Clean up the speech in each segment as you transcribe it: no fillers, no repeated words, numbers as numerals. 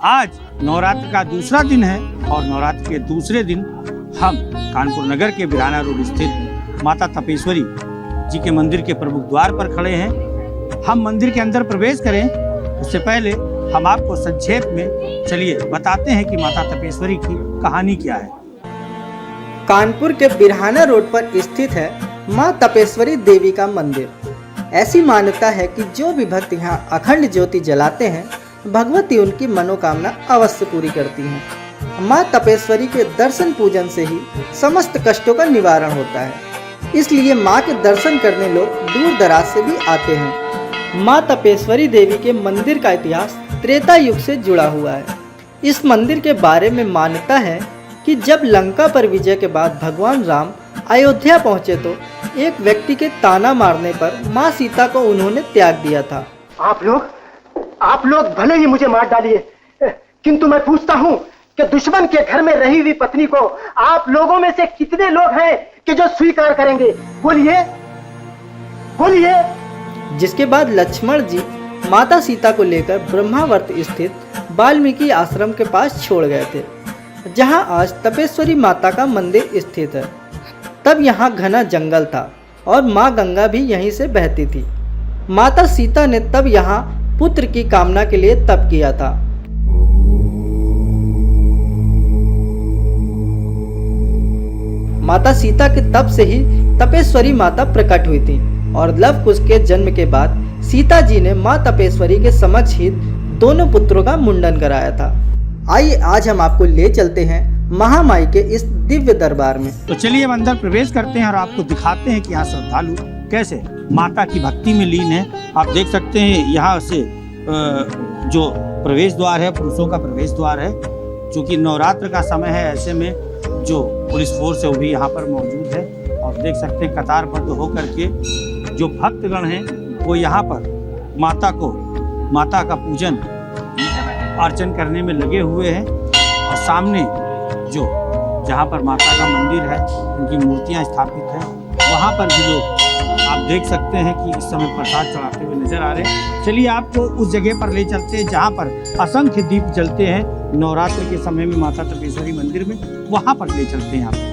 आज नवरात्र का दूसरा दिन है और नवरात्र के दूसरे दिन हम कानपुर नगर के बिराना रोड स्थित माता तपेश्वरी जी के मंदिर के प्रमुख द्वार पर खड़े हैं। हम मंदिर के अंदर प्रवेश करें उससे पहले हम आपको संक्षेप में चलिए बताते हैं कि माता तपेश्वरी की कहानी क्या है। कानपुर के बिरहाना रोड पर स्थित है माँ तपेश्वरी देवी का मंदिर। ऐसी मान्यता है कि जो भी भक्त यहाँ अखंड ज्योति जलाते हैं भगवती उनकी मनोकामना अवश्य पूरी करती हैं। माँ तपेश्वरी के दर्शन पूजन से ही समस्त कष्टों का निवारण होता है, इसलिए माँ के दर्शन करने लोग दूर दराज से भी आते हैं। माँ तपेश्वरी देवी के मंदिर का इतिहास त्रेता युग से जुड़ा हुआ है। इस मंदिर के बारे में मान्यता है कि जब लंका पर विजय के बाद भगवान राम अयोध्या पहुँचे तो एक व्यक्ति के ताना मारने पर माँ सीता को उन्होंने त्याग दिया था। आप लोग भले ही मुझे मार डालिए, किंतु मैं पूछता हूँ कि दुश्मन के घर में रही हुई पत्नी को आप लोगों में से कितने लोग हैं कि जो स्वीकार करेंगे? बोलिए बोलिए। जिसके बाद लक्ष्मण जी माता सीता को लेकर ब्रह्मावर्त स्थित वाल्मीकि आश्रम के पास छोड़ गए थे, जहां आज तपेश्वरी माता का मंदिर स्थित है। तब यहाँ घना जंगल था और माँ गंगा भी यहीं से बहती थी। माता सीता ने तब यहाँ पुत्र की कामना के लिए तप किया था। माता सीता के तप से ही तपेश्वरी माता प्रकट हुई थी और लव कुश के जन्म के बाद सीता जी ने माँ तपेश्वरी के समक्ष ही दोनों पुत्रों का मुंडन कराया था। आइए आज हम आपको ले चलते हैं महामाई के इस दिव्य दरबार में। तो चलिए हम अंदर प्रवेश करते हैं और आपको दिखाते हैं कि यहाँ श्रद्धालु कैसे माता की भक्ति में लीन है। आप देख सकते हैं यहाँ से जो प्रवेश द्वार है पुरुषों का प्रवेश द्वार है, क्योंकि नवरात्र का समय है, ऐसे में जो पुलिस फोर्स है वो भी यहाँ पर मौजूद है। और देख सकते हैं कतारबद्ध होकर के जो भक्तगण हैं वो यहाँ पर माता का पूजन अर्चन करने में लगे हुए हैं। और सामने जहाँ पर माता का मंदिर है उनकी मूर्तियाँ स्थापित हैं, वहाँ पर भी लोग आप देख सकते हैं कि इस समय प्रसाद चढ़ाते हुए नजर आ रहे हैं। चलिए आपको उस जगह पर ले चलते हैं जहाँ पर असंख्य दीप जलते हैं नवरात्र के समय में माता तपेश्वरी मंदिर में, वहाँ पर ले चलते हैं आपको।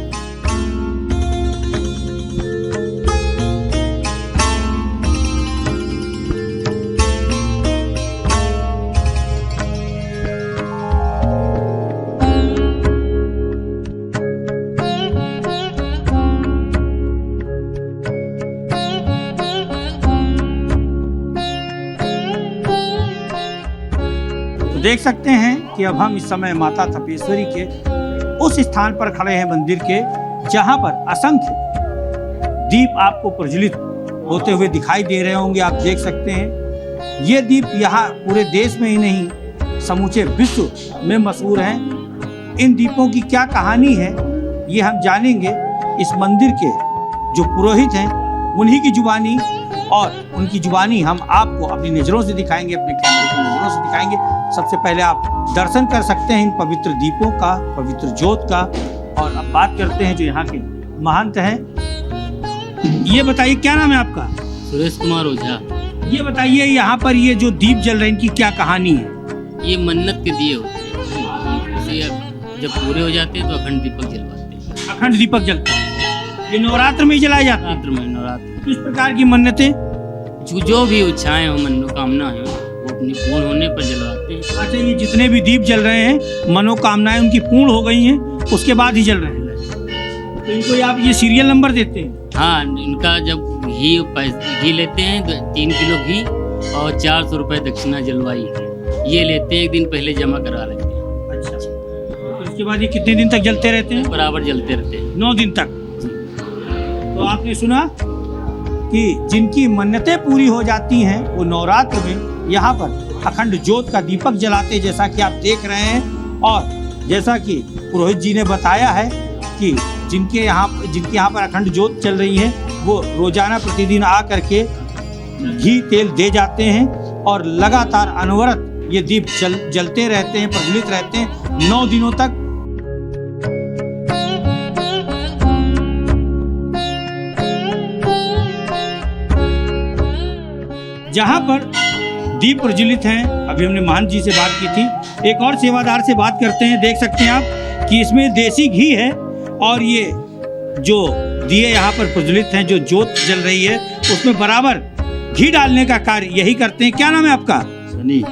देख सकते हैं कि अब हम इस समय माता तपेश्वरी के उस स्थान पर खड़े हैं मंदिर के, जहां पर असंख्य दीप आपको प्रज्वलित होते हुए दिखाई दे रहे होंगे। आप देख सकते हैं ये दीप यहाँ पूरे देश में ही नहीं समूचे विश्व में मशहूर हैं। इन दीपों की क्या कहानी है ये हम जानेंगे इस मंदिर के जो पुरोहित हैं उन्हीं की जुबानी, और उनकी जुबानी हम आपको अपनी नज़रों से दिखाएंगे, अपने कैमरे की नज़रों से दिखाएंगे। सबसे पहले आप दर्शन कर सकते हैं इन पवित्र दीपों का, पवित्र ज्योत का। और अब बात करते हैं जो यहाँ के महंत हैं। ये बताइए क्या नाम है आपका? सुरेश कुमार ओझा। ये बताइए यहाँ पर ये जो दीप जल रहे हैं इनकी क्या कहानी है? ये मन्नत के दिए होते हैं, इसे जब पूरे हो जाते हैं तो अखंड दीपक जलवाते हैं। अखंड दीपक जलता है, ये नवरात्र में ही जलाए जाते हैं। नवरात्र किस प्रकार की मन्नतें, जो भी इच्छाएं हो, मनोकामना है, वो अपनी पूर्ण होने पर जलवाते हैं। अच्छा, ये जितने भी दीप जल रहे हैं मनोकामनाएं उनकी पूर्ण हो गई हैं उसके बाद ही जल रहे हैं, तो इनको आप ये सीरियल नंबर देते हैं? हाँ, इनका जब घी लेते हैं तो 3 किलो घी और 400 रुपये दक्षिणा जलवाई ये लेते हैं, एक दिन पहले जमा करा लेते हैं। अच्छा, तो इसके बाद ये कितने दिन तक जलते रहते हैं? बराबर जलते रहते हैं, 9 दिन तक। तो आपने सुना कि जिनकी मन्नतें पूरी हो जाती हैं वो नवरात्र में यहाँ पर अखंड ज्योत का दीपक जलाते, जैसा कि आप देख रहे हैं। और जैसा कि पुरोहित जी ने बताया है कि जिनके यहाँ पर अखंड ज्योत चल रही है वो रोजाना प्रतिदिन आ करके घी तेल दे जाते हैं और लगातार अनवरत ये दीप जलते रहते हैं, प्रज्वलित रहते हैं 9 दिनों तक। जहाँ पर दीप प्रज्वलित हैं, अभी हमने महंत जी से बात की थी, एक और सेवादार से बात करते हैं। देख सकते हैं आप कि इसमें देसी घी है और ये जो दिए यहाँ पर प्रज्वलित हैं, जो जोत जल रही है उसमें बराबर घी डालने का कार्य यही करते हैं। क्या नाम है आपका? सनी।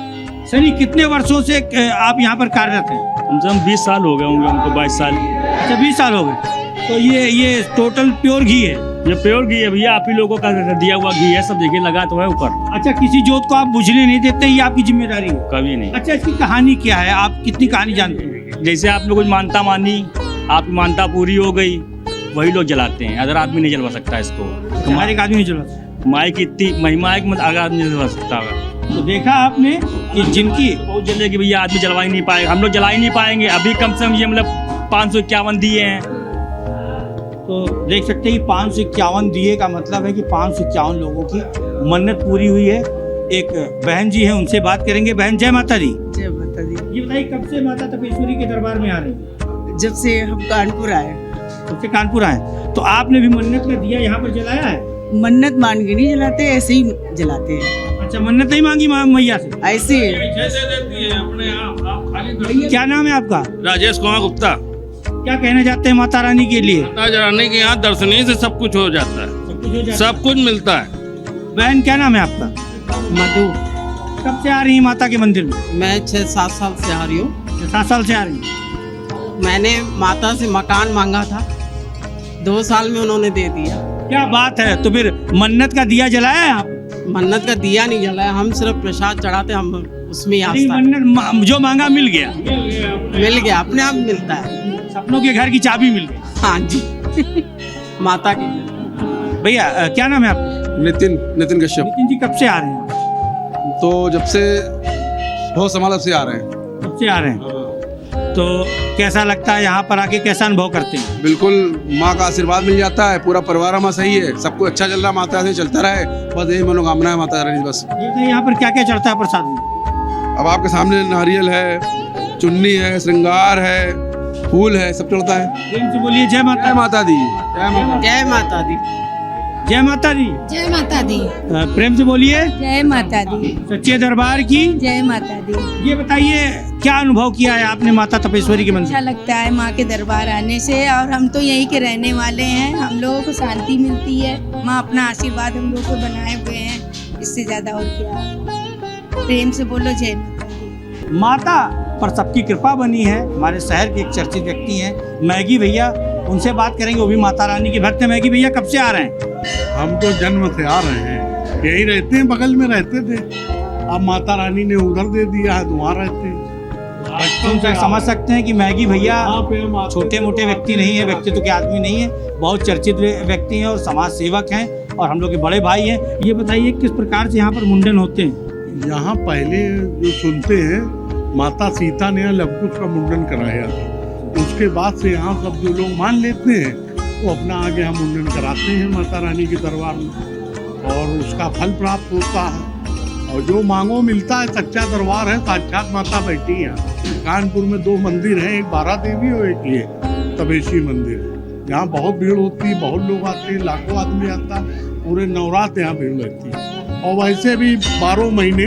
सनी, कितने वर्षों से आप यहाँ पर कार्यरत हैं? कम से कम 20 साल हो गए होंगे हमको, 22 साल। अच्छा, 20 साल हो गए। तो ये टोटल प्योर घी है? ये प्योर घी है भैया, आप ही लोगों का दिया हुआ घी है, सब देखिए लगा तो है ऊपर। अच्छा, किसी जोत को आप बुझने नहीं देते, ये आपकी जिम्मेदारी है? कभी नहीं। अच्छा, इसकी कहानी क्या है? आप कितनी कहानी जानते हैं? जैसे आप लोग मानता मानी, आपकी मानता पूरी हो गई, वही लोग जलाते हैं। अगर आदमी नहीं जलवा सकता इसको, हमारे एक आदमी नहीं जलवा। माई की इतनी महिमा है कि अगर आदमी नहीं जलवा सकता होगा। तो देखा आपने कि जिनकी बहुत जलेगी भैया, आदमी जलवा ही नहीं पाएगा, हम लोग जला ही नहीं पाएंगे। अभी कम से कम ये मतलब 551 दिए हैं। तो देख सकते हैं कि 551 दिए का मतलब है कि 551 लोगों की मन्नत पूरी हुई है। एक बहन जी हैं, उनसे बात करेंगे। बहन, जय माता दी। जय माता दी। ये बताइए, कब से माता तपेश्वरी के दरबार में आ रही हैं? जब से हम कानपुर आए। कब से कानपुर आए? तो आपने भी मन्नत का दिया यहाँ पर जलाया है? मन्नत मान के नहीं जलाते, ऐसे ही जलाते हैं। अच्छा, मन्नत नहीं मांगी मैया से? ऐसे क्या नाम है आपका? राजेश कुमार गुप्ता। क्या कहना चाहते हैं माता रानी के लिए? माता रानी के यहाँ दर्शनी से सब कुछ हो जाता है, सब कुछ हो जाता है? सब कुछ मिलता है। बहन, क्या नाम है आपका? मधु। कब से आ रही है माता के मंदिर में? मैं 6-7 साल से आ रही हूँ। 7 साल से आ रही हैं। मैंने माता से मकान मांगा था, 2 साल में उन्होंने दे दिया। क्या बात है! तो फिर मन्नत का दिया जलाया है आप? मन्नत का दिया नहीं जलाया, हम सिर्फ प्रसाद चढ़ाते, हम उसमें ही नहीं, आस्था। मन्नत जो मांगा मिल गया? मिल गया, अपने आप मिलता है। सपनों के घर की चाबी मिल गई। हाँ जी। माता की। भैया, क्या नाम है आपका? नितिन कश्यप। नितिन जी, कब से आ रहे हैं? तो जब से बहुत समाल से आ रहे हैं। कब से आ रहे हैं? तो कैसा लगता है यहाँ पर आके? कैसा अनुभव करते हैं? बिल्कुल माँ का आशीर्वाद मिल जाता है, पूरा परिवार हमारा सही है, सब कुछ अच्छा चल रहा है, माता से चलता रहे, बस यही मनोकामना है माता रानी। बस ये बताइए, यहाँ पर क्या क्या चढ़ता है प्रसाद में? अब आपके सामने नारियल है, चुन्नी है, श्रृंगार है, फूल है, सब चढ़ता है। प्रेम से बोलिए, जय माता। जय माता दी। जय माता। जय माता दी। जय माता दी। जय माता दी। प्रेम से बोलिए, जय माता दी। सच्चे दरबार की जय माता दी। ये बताइए, क्या अनुभव किया है आपने माता तपेश्वरी के मंदिर? अच्छा लगता है माँ के दरबार आने से, और हम तो यहीं के रहने वाले हैं, हम लोगों को शांति मिलती है। माँ अपना आशीर्वाद हम लोग को बनाए हुए हैं, इससे ज्यादा और क्या। प्रेम से बोलो जय माता दी। माता पर सबकी कृपा बनी है। हमारे शहर के एक चर्चित व्यक्ति हैं मैगी भैया, उनसे बात करेंगे। वो भी माता रानी के भक्त हैं। मैगी भैया, कब से आ रहे हैं? हम तो जन्म से आ रहे हैं, यही रहते हैं, बगल में रहते थे। अब माता रानी ने उधर दे दिया है, तो वहाँ रहते हैं। बच्चों से समझ सकते हैं कि मैगी भैया छोटे मोटे व्यक्ति नहीं है, व्यक्तित्व के आदमी नहीं है, बहुत चर्चित व्यक्ति हैं और समाज सेवक हैं और हम लोग के बड़े भाई हैं। ये बताइए, किस प्रकार से यहाँ पर मुंडन होते हैं? यहाँ पहले जो सुनते हैं, माता सीता ने लवकुश का मुंडन कराया था, उसके बाद से यहाँ सब जो लोग मान लेते हैं वो अपना आगे हम मुंडन कराते हैं माता रानी के दरबार में, और उसका फल प्राप्त होता है और जो मांगो मिलता है। सच्चा दरबार है, साक्षात माता बैठी है। कानपुर में 2 मंदिर हैं, एक बारा देवी और एक ये तपेश्वरी मंदिर। यहाँ बहुत भीड़ होती है, बहुत लोग आते हैं, लाखों आदमी आता है, पूरे नवरात्र यहाँ भीड़ लगती है। और वैसे भी 12 महीने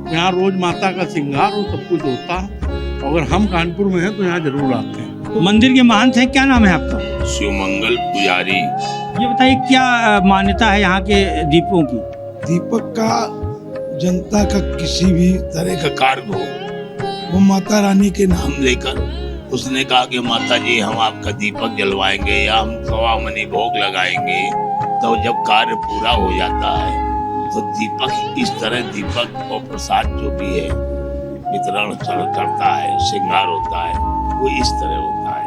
यहाँ रोज माता का श्रृंगार और सब कुछ होता है। अगर हम कानपुर में हैं तो यहाँ जरूर आते हैं। तो मंदिर के महंत हैं, क्या नाम है आपका? शिवमंगल पुजारी। ये बताइए, क्या मान्यता है यहाँ के दीपों की? दीपक का जनता का किसी भी तरह का कार्य हो, वो माता रानी के नाम लेकर उसने कहा कि माता जी, हम आपका दीपक जलवाएंगे या हम 1.25 मनी भोग लगाएंगे। तो जब कार्य पूरा हो जाता है तो दीपक, इस तरह दीपक और प्रसाद जो भी है वितरण करता है, श्रृंगार होता है, वो इस तरह होता है।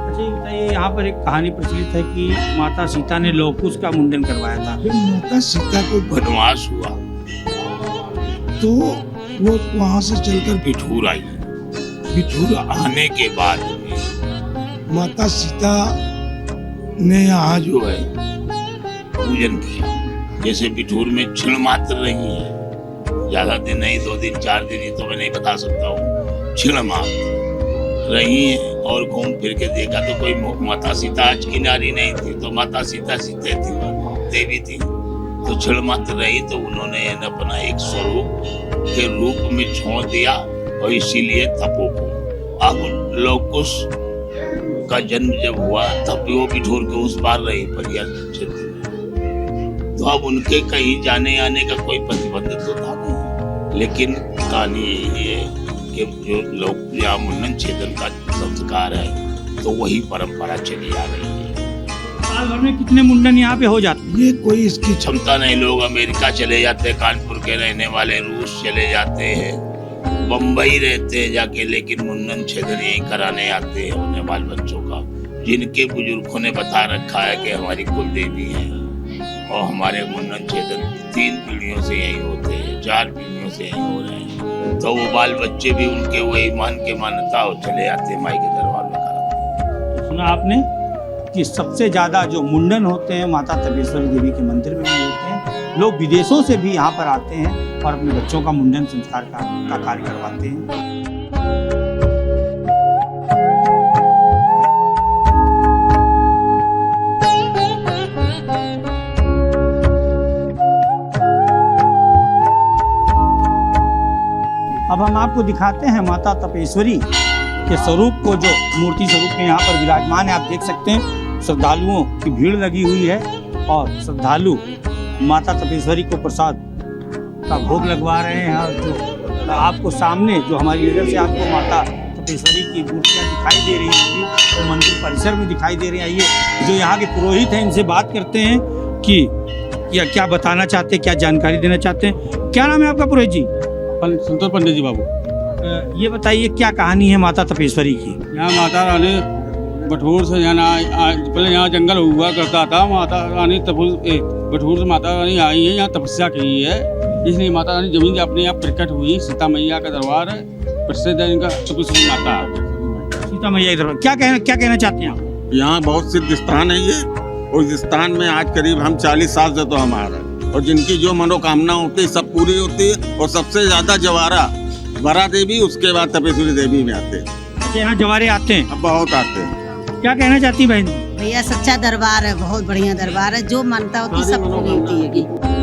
अच्छा, ये बताइए, यहाँ पर एक कहानी प्रचलित है कि माता सीता ने लवकुश का मुंडन करवाया था। जब माता सीता को वनवास हुआ तो वो वहाँ से चलकर बिठूर आई। बिठूर आने के बाद में माता सीता ने यहाँ जो जो है पूजन किया। जैसे बिठूर में क्षण मात्र रही है, ज्यादा दिन नहीं, 2 दिन 4 दिन, ये तो मैं नहीं बता सकता हूँ, क्षण मात्र रही है। और घूम फिर के देखा तो कोई माता सीता आज की नारी नहीं थी, तो माता सीता सीते थी, देवी थी। तो क्षण मात्र रही तो उन्होंने अपना एक स्वरूप के रूप में छोड़ दिया और इसीलिए तपोवन। अब लवकुश का जन्म जब हुआ तब भी वो बिठूर के उस पार रही परिया क्षेत्र में, तो अब उनके कहीं जाने आने का कोई प्रतिबंध तो था नहीं। लेकिन कहानी यही है कि जो लोग यहाँ मुंडन छेदन का संस्कार है तो वही परंपरा चली आ रही है। साल भर में कितने मुंडन यहाँ पे हो जाते हैं? ये कोई इसकी क्षमता नहीं। लोग अमेरिका चले जाते हैं, कानपुर के रहने वाले रूस चले जाते हैं, बम्बई रहते हैं जाके, लेकिन मुंडन छेदन यही कराने आते हैं उन्हें बाल बच्चों का, जिनके बुजुर्गों ने बता रखा है कि हमारी कुल देवी है और हमारे मुंडन छेदन 3 पीढ़ियों से यही होते हैं, 4 पीढ़ियों से यही हो रहे हैं। तो वो बाल बच्चे भी उनके वही मान के मान्यता हो चले जाते हैं, माई के दरबार में कराते हैं। सुना आपने कि सबसे ज्यादा जो मुंडन होते हैं माता तपेश्वरी देवी के मंदिर में भी होते हैं। लोग विदेशों से भी यहाँ पर आते हैं और अपने बच्चों का मुंडन संस्कार का कार्य करवाते हैं। अब हम आपको दिखाते हैं माता तपेश्वरी के स्वरूप को, जो मूर्ति स्वरूप में यहाँ पर विराजमान है। आप देख सकते हैं श्रद्धालुओं की भीड़ लगी हुई है और श्रद्धालु माता तपेश्वरी को प्रसाद का भोग लगवा रहे हैं। और जो आपको सामने जो हमारी नजर से आपको माता तपेश्वरी की मूर्तियाँ दिखाई दे रही हैं वो तो मंदिर परिसर में दिखाई दे रही है। आइए जो यहाँ के पुरोहित हैं इनसे बात करते हैं कि क्या बताना चाहते हैं, क्या जानकारी देना चाहते हैं। क्या नाम है आपका पुरोहित जी? संतोष पंडित जी बाबू। ये बताइए क्या कहानी है माता तपेश्वरी की? यहाँ माता रानी बठूर से पहले यहाँ जंगल हुआ करता था। माता रानी बठूर से माता रानी आई है, यहाँ तपस्या की है, इसलिए माता रानी जमीन से अपने आप प्रकट हुई। सीता मैया का दरबार है, प्रसिद्ध है इनका तपेश्वरी माता। सीता मैया का दरबार। क्या कहना चाहते हैं आप? यहाँ बहुत सिद्ध स्थान है ये, और इस स्थान में आज करीब हम 40 साल से तो हमारा, और जिनकी जो मनोकामना होती है सब पूरी होती है। और सबसे ज्यादा जवारा बरा देवी, उसके बाद तपेश्वरी देवी में आते हैं। यहाँ जवारे आते हैं? अब बहुत आते हैं। क्या कहना चाहती बहन? भैया सच्चा दरबार है, बहुत बढ़िया दरबार है, जो मानता होती सब पूरी होती है।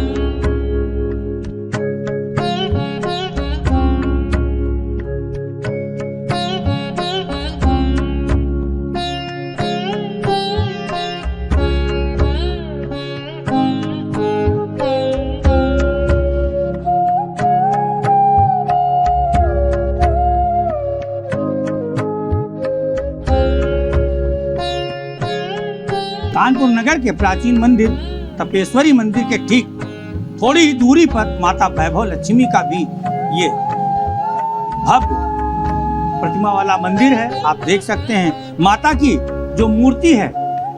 कानपुर नगर के प्राचीन मंदिर तपेश्वरी मंदिर के ठीक थोड़ी ही दूरी पर माता वैभव लक्ष्मी का भी ये भव्य प्रतिमा वाला मंदिर है। आप देख सकते हैं माता की जो मूर्ति है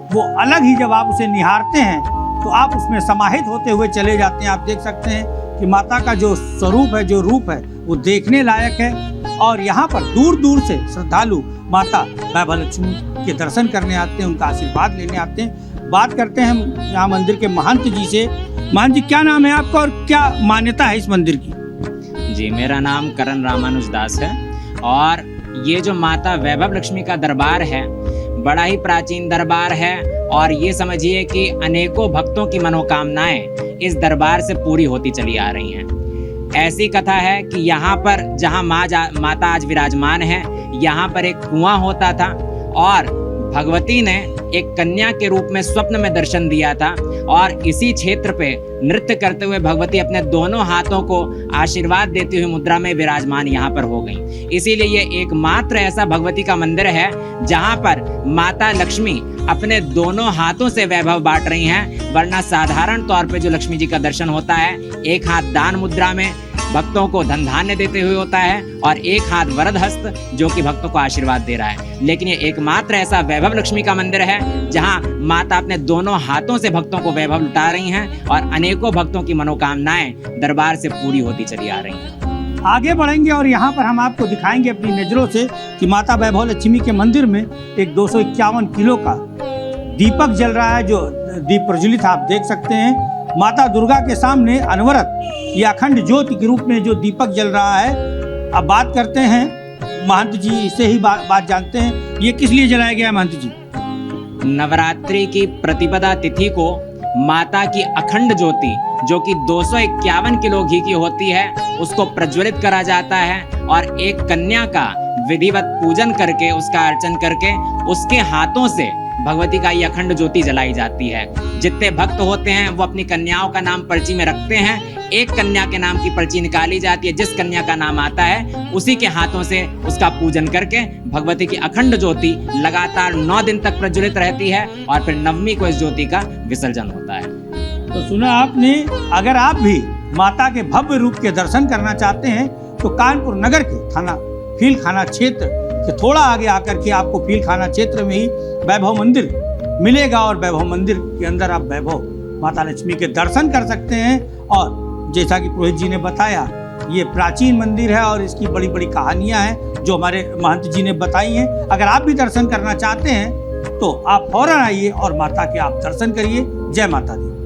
वो अलग ही, जब आप उसे निहारते हैं तो आप उसमें समाहित होते हुए चले जाते हैं। आप देख सकते हैं कि माता का जो स्वरूप है, जो रूप है, वो देखने लायक है। और यहाँ पर दूर दूर से श्रद्धालु माता वैभव लक्ष्मी के दर्शन करने आते हैं, उनका आशीर्वाद लेने आते हैं। बात करते हैं हम यहाँ मंदिर के महंत जी से। महंत जी, क्या नाम है आपका और क्या मान्यता है इस मंदिर की? जी, मेरा नाम करण रामानुज दास है और ये जो माता वैभव लक्ष्मी का दरबार है बड़ा ही प्राचीन दरबार है। और ये समझिए कि अनेकों भक्तों की मनोकामनाएं इस दरबार से पूरी होती चली आ रही हैं। ऐसी कथा है कि यहाँ पर जहाँ माता आज विराजमान है, यहाँ पर एक कुआं होता था और भगवती ने एक कन्या के रूप में स्वप्न में दर्शन दिया था। और इसी क्षेत्र पे नृत्य करते हुए भगवती अपने दोनों हाथों को आशीर्वाद देती हुई मुद्रा में विराजमान यहाँ पर हो गई। इसीलिए ये एकमात्र ऐसा भगवती का मंदिर है जहाँ पर माता लक्ष्मी अपने दोनों हाथों से वैभव बांट रही हैं। वरना साधारण तौर पे जो लक्ष्मी जी का दर्शन होता है, एक हाथ दान मुद्रा में भक्तों को धन धान्य देते हुए होता है और एक हाथ वरद हस्त जो कि भक्तों को आशीर्वाद दे रहा है। लेकिन ये एकमात्र ऐसा वैभव लक्ष्मी का मंदिर है जहां माता अपने दोनों हाथों से भक्तों को वैभव लुटा रही हैं और अनेकों भक्तों की मनोकामनाएं दरबार से पूरी होती चली आ रही हैं। आगे बढ़ेंगे और यहाँ पर हम आपको दिखाएंगे अपनी नजरों से कि माता वैभव लक्ष्मी के मंदिर में एक 251 किलो का दीपक जल रहा है, जो दीप प्रज्वलित आप देख सकते हैं। माता दुर्गा के सामने अनवरत ये अखंड ज्योति के रूप में जो दीपक जल रहा है। अब बात करते हैं महंत जी से ही बात जानते हैं, ये किस लिए जलाया गया है महंत जी? नवरात्रि की प्रतिपदा तिथि को माता की अखंड ज्योति जो कि 251 किलो घी की होती है उसको प्रज्वलित करा जाता है और एक कन्या का विधिवत पूजन करके, उसका अर्चन करके, उसके हाथों से भगवती का ये अखंड ज्योति जलाई जाती है। जितने भक्त होते हैं वो अपनी कन्याओं का नाम पर्ची में रखते हैं। एक कन्या के नाम की पर्ची निकाली जाती है, जिस कन्या का नाम आता है उसी के हाथों से उसका पूजन करके भगवती की अखंड ज्योति लगातार 9 दिन तक प्रज्वलित रहती है और फिर नवमी को इस ज्योति का विसर्जन होता है। तो सुना आपने, अगर आप भी माता के भव्य रूप के दर्शन करना चाहते हैं तो कानपुर नगर के थाना फील खाना क्षेत्र के थोड़ा आगे आकर के आपको फील खाना क्षेत्र में ही वैभव मंदिर मिलेगा और वैभव मंदिर के अंदर आप वैभव माता लक्ष्मी के दर्शन कर सकते हैं। और जैसा कि पुरोहित जी ने बताया, ये प्राचीन मंदिर है और इसकी बड़ी बड़ी कहानियां हैं जो हमारे महंत जी ने बताई हैं। अगर आप भी दर्शन करना चाहते हैं तो आप फौरन आइए और माता के आप दर्शन करिए। जय माता दी।